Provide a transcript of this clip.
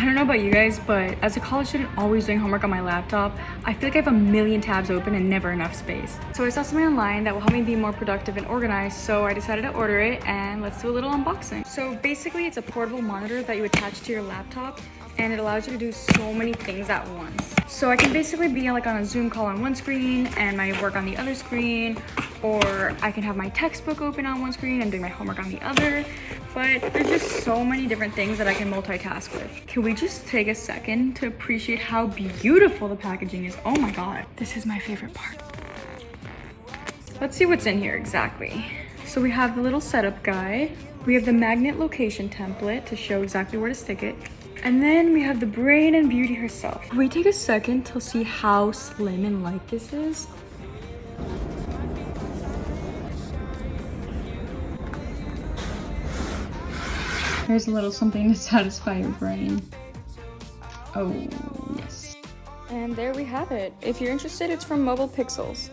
I don't know about you guys, but as a college student always doing homework on my laptop, I feel like I have a million tabs open and never enough space. So I saw something online that will help me be more productive and organized, so I decided to order it, and let's do a little unboxing. So basically it's a portable monitor that you attach to your laptop, and it allows you to do so many things at once. So I can basically be like on a Zoom call on one screen and my work on the other screen, or I can have my textbook open on one screen and doing my homework on the other. But there's just so many different things that I can multitask with. Can we just take a second to appreciate how beautiful the packaging is? Oh my God, this is my favorite part. Let's see what's in here exactly. So we have the little setup guide. We have the magnet location template to show exactly where to stick it. And then we have the brain and beauty herself. Can we take a second to see how slim and light this is? Here's a little something to satisfy your brain. Oh, yes. And there we have it. If you're interested, it's from Mobile Pixels.